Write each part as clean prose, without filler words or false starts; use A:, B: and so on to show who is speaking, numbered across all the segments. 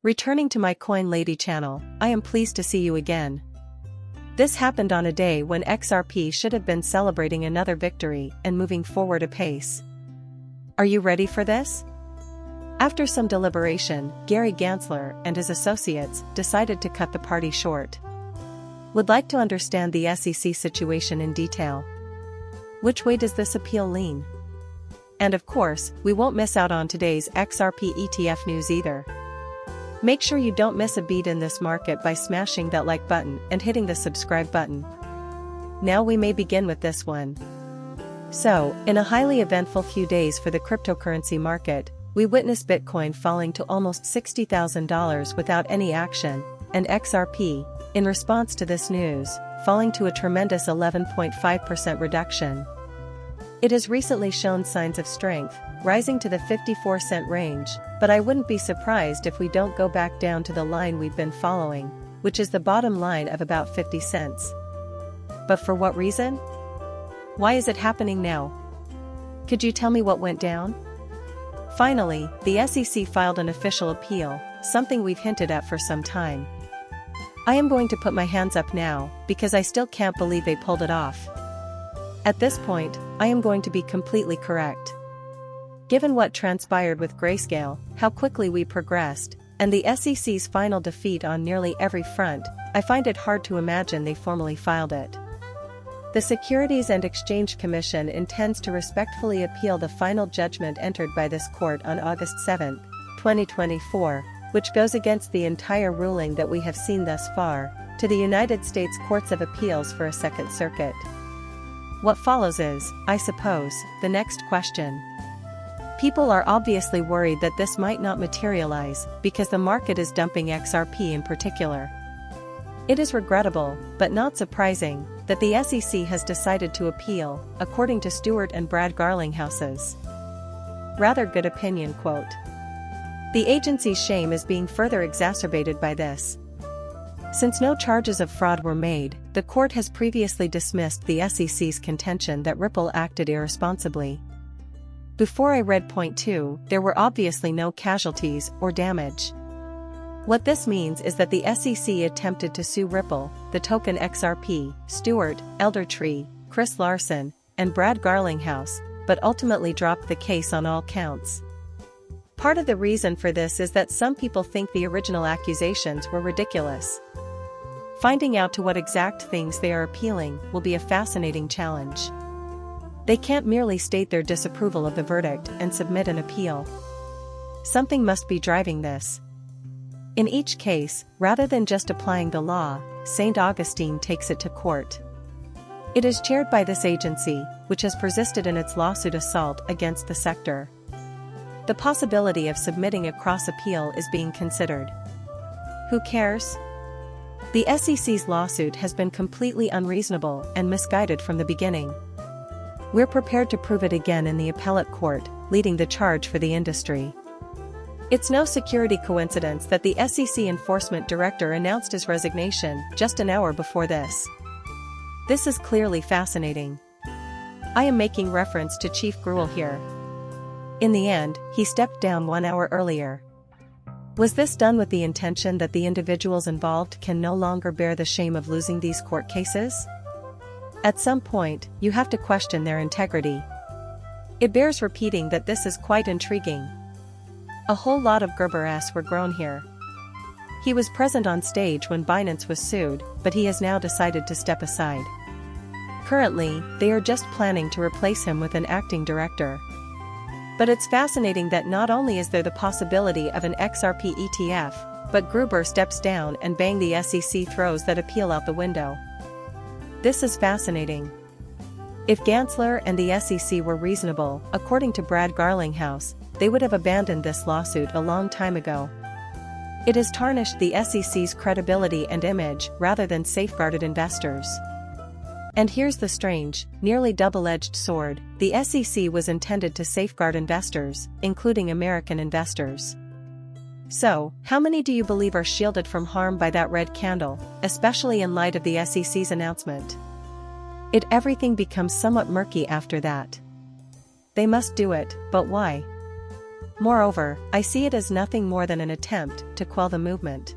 A: Returning to my Coin Lady channel, I am pleased to see you again. This happened on a day when XRP should have been celebrating another victory and moving forward apace. Are you ready for this? After some deliberation, Gary Gensler and his associates decided to cut the party short. Would like to understand the SEC situation in detail. Which way does this appeal lean? And of course, we won't miss out on today's XRP ETF news either. Make sure you don't miss a beat in this market by smashing that like button and hitting the subscribe button. Now we may begin with this one. So, in a highly eventful few days for the cryptocurrency market, we witnessed Bitcoin falling to almost $60,000 without any action, and XRP, in response to this news, falling to a tremendous 11.5% reduction. It has recently shown signs of strength, rising to the 54-cent range, but I wouldn't be surprised if we don't go back down to the line we've been following, which is the bottom line of about 50 cents. But for what reason? Why is it happening now? Could you tell me what went down? Finally, the SEC filed an official appeal, something we've hinted at for some time. I am going to put my hands up now, because I still can't believe they pulled it off. At this point, I am going to be completely correct. Given what transpired with Grayscale, how quickly we progressed, and the SEC's final defeat on nearly every front, I find it hard to imagine they formally filed it. The Securities and Exchange Commission intends to respectfully appeal the final judgment entered by this court on August 7, 2024, which goes against the entire ruling that we have seen thus far, to the United States Courts of Appeals for a Second Circuit. What follows is, I suppose, the next question. People are obviously worried that this might not materialize, because the market is dumping XRP in particular. It is regrettable, but not surprising, that the SEC has decided to appeal, according to Stewart and Brad Garlinghouse's rather good opinion quote. The agency's shame is being further exacerbated by this. Since no charges of fraud were made, the court has previously dismissed the SEC's contention that Ripple acted irresponsibly. Before I read point 2, there were obviously no casualties or damage. What this means is that the SEC attempted to sue Ripple, the token XRP, Stewart, Eldertree, Chris Larsen, and Brad Garlinghouse, but ultimately dropped the case on all counts. Part of the reason for this is that some people think the original accusations were ridiculous. Finding out to what exact things they are appealing will be a fascinating challenge. They can't merely state their disapproval of the verdict and submit an appeal. Something must be driving this. In each case, rather than just applying the law, St. Augustine takes it to court. It is chaired by this agency, which has persisted in its lawsuit assault against the sector. The possibility of submitting a cross-appeal is being considered. Who cares? The SEC's lawsuit has been completely unreasonable and misguided from the beginning. We're prepared to prove it again in the appellate court, leading the charge for the industry. It's no security coincidence that the SEC enforcement director announced his resignation just an hour before this. This is clearly fascinating. I am making reference to Chief Gruel here. In the end, he stepped down 1 hour earlier. Was this done with the intention that the individuals involved can no longer bear the shame of losing these court cases? At some point, you have to question their integrity. It bears repeating that this is quite intriguing. A whole lot of Gerber-esque were grown here. He was present on stage when Binance was sued, but he has now decided to step aside. Currently, they are just planning to replace him with an acting director. But it's fascinating that not only is there the possibility of an XRP ETF, but Gruber steps down and bang, the SEC throws that appeal out the window. This is fascinating. If Gensler and the SEC were reasonable, according to Brad Garlinghouse, they would have abandoned this lawsuit a long time ago. It has tarnished the SEC's credibility and image rather than safeguarded investors. And here's the strange, nearly double-edged sword: the SEC was intended to safeguard investors, including American investors. So, how many do you believe are shielded from harm by that red candle, especially in light of the SEC's announcement? Everything becomes somewhat murky after that. They must do it, but why? Moreover, I see it as nothing more than an attempt to quell the movement.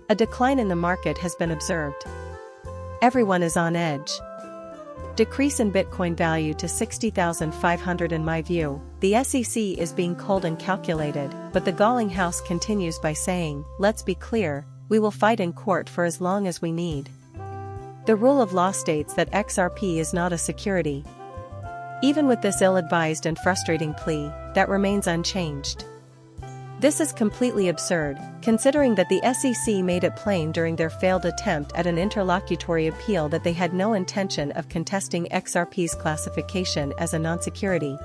A: A decline in the market has been observed. Everyone is on edge. Decrease in Bitcoin value to 60,500. In my view, the SEC is being cold and calculated, but the galling house continues by saying, let's be clear, we will fight in court for as long as we need. The rule of law states that XRP is not a security. Even with this ill-advised and frustrating plea, that remains unchanged. This is completely absurd, considering that the SEC made it plain during their failed attempt at an interlocutory appeal that they had no intention of contesting XRP's classification as a non-security.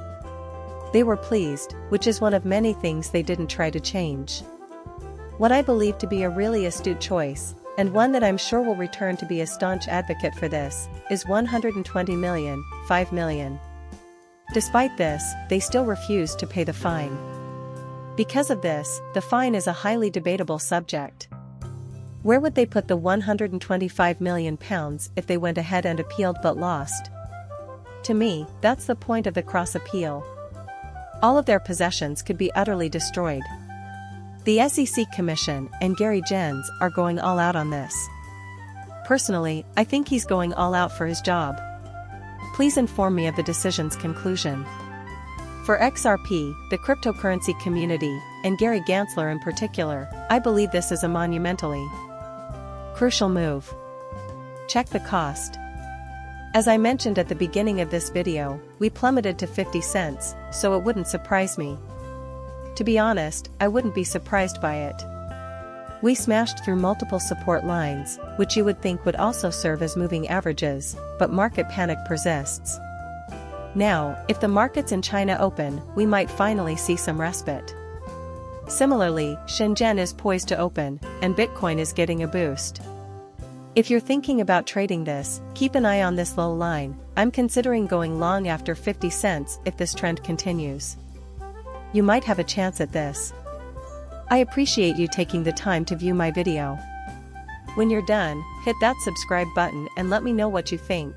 A: They were pleased, which is one of many things they didn't try to change. What I believe to be a really astute choice, and one that I'm sure will return to be a staunch advocate for this, is 120 million, 5 million. Despite this, they still refuse to pay the fine. Because of this, the fine is a highly debatable subject. Where would they put the 125 million pounds if they went ahead and appealed but lost? To me, that's the point of the cross appeal. All of their possessions could be utterly destroyed. The SEC Commission and Gary Jens are going all out on this. Personally, I think he's going all out for his job. Please inform me of the decision's conclusion. For XRP, the cryptocurrency community, and Gary Gensler in particular, I believe this is a monumentally crucial move. Check the cost. As I mentioned at the beginning of this video, we plummeted to 50 cents, so it wouldn't surprise me. To be honest, I wouldn't be surprised by it. We smashed through multiple support lines, which you would think would also serve as moving averages, but market panic persists. Now, if the markets in China open, we might finally see some respite. Similarly, Shenzhen is poised to open, and Bitcoin is getting a boost. If you're thinking about trading this, keep an eye on this low line. I'm considering going long after 50 cents if this trend continues. You might have a chance at this. I appreciate you taking the time to view my video. When you're done, hit that subscribe button and let me know what you think.